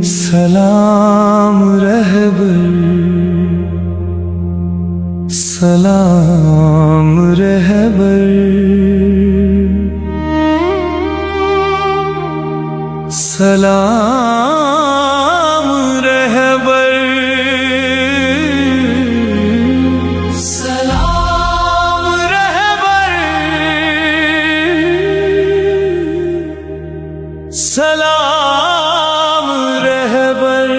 सलाम रहबर, सलाम रहबर, सलाम रहबर, सलाम रहबर, सलाम रहबर,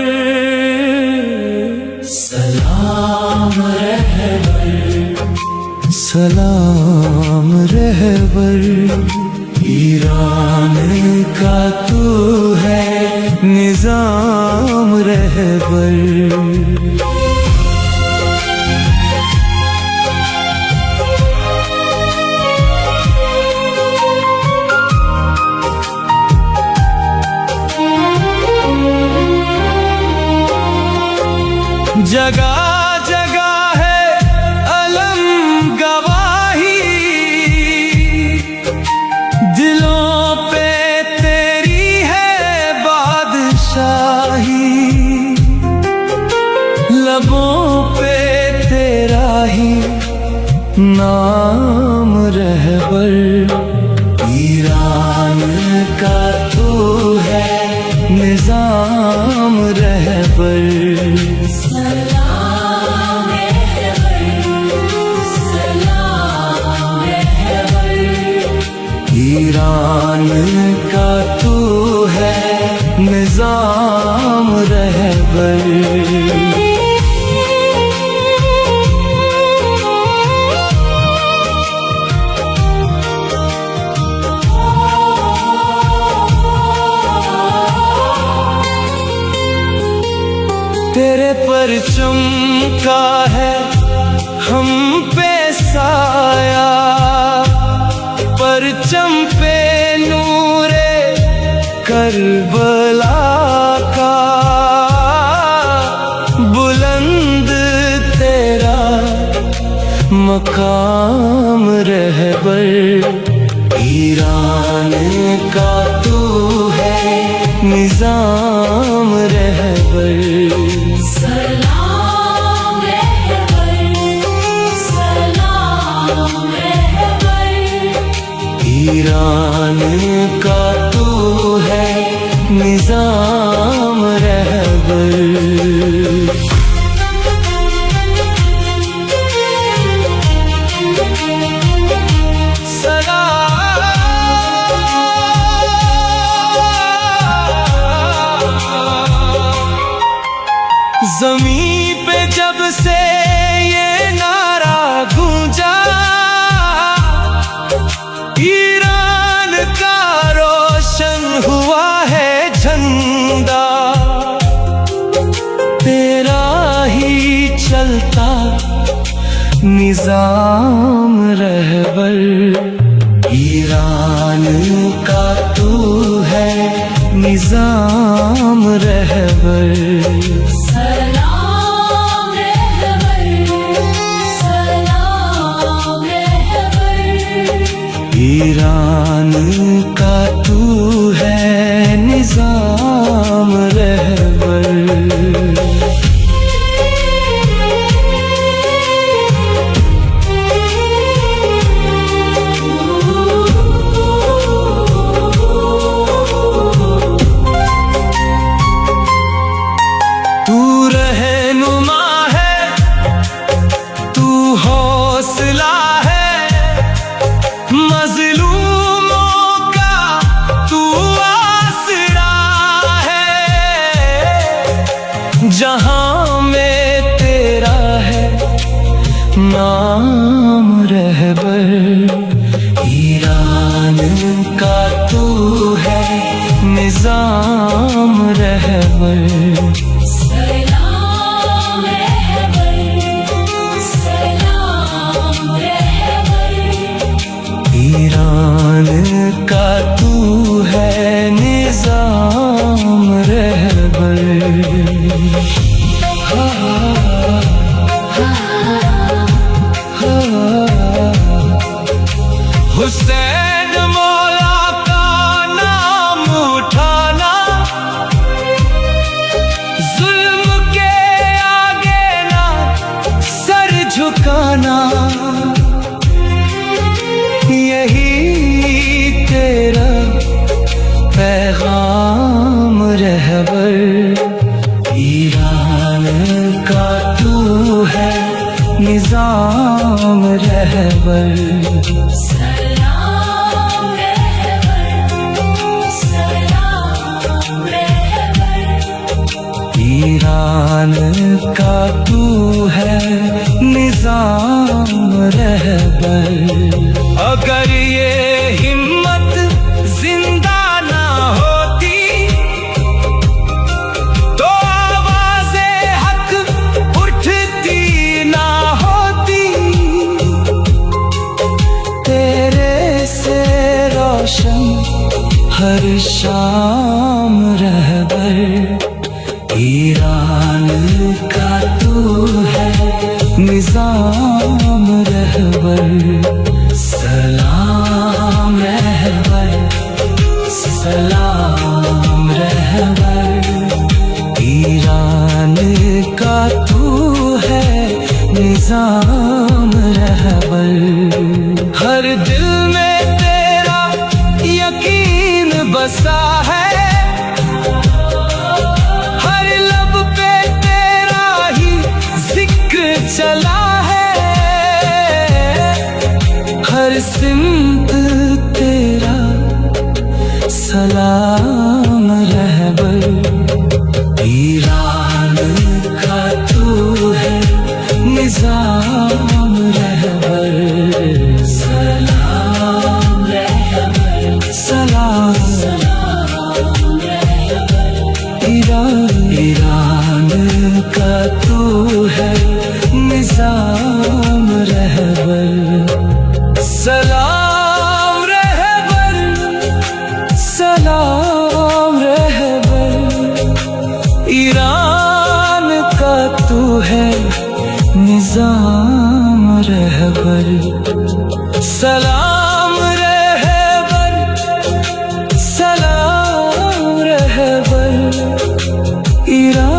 सलाम रहबर, सलाम रहबर। ईरान का तू है निजाम रहबर। जगह जगह है अलम गवाही, दिलों पे तेरी है बादशाही, लबों पे तेरा ही नाम रहबर। ईरान का तू है निजाम रहबर। ईरान का तू है निजाम रहबर। तेरे परचम का है हम पे साया, परचम पे नूरे करबला का, बुलंद तेरा मकाम रहबर। ईरान का तू है निजाम रहबर। सलाम रहबर, सलाम रहबर। ईरान का तू है निजाम रहबर। ज़मीं पे जब से ये नारा गूंजा, ईरान का रोशन हुआ है झंडा, तेरा ही चलता निजाम रहबर। ईरान का तू है निजाम रहबर। सलाम रहबर, सलाम रहबर। ईरान का तू है निजाम रहबर। जहां में तेरा है नाम रहबर। ईरान का तू है निजाम रहबर। सलाम रहबर, सलाम रहबर। ईरान का तू है निजाम रहबर। हा हा हा हा। रुकाना, यही तेरा पैगाम रहबर। ईरान का तू है निजाम रहबर। सलाम रहबर, सलाम रहबर। ईरान का तू है निजाम रहबर। अगर ये हिम्मत जिंदा ना होती तो आवाज़े हक उठती ना होती। तेरे से रोशन हर शाम रहबर। ईरान का तू है निजाम रहबर। सलाम रहबर, सलाम रहबर। ईरान का तू है निजाम रहबर। हर दिल में तेरा यकीन बसा है, हर लब पे तेरा ही जिक्र चला है। हर सिमत तेरा सलाम रहबर। ईरान का तू है निजाम रहबर। सलाम रहबर, सलाम सलाम रहबर। ईरान का तू है निजाम रहबर। सलाम रहबर, सलाम रहबर। ईरान का तू है निजाम रहबर। सलाम रहबर, सलाम रहबर। ईरान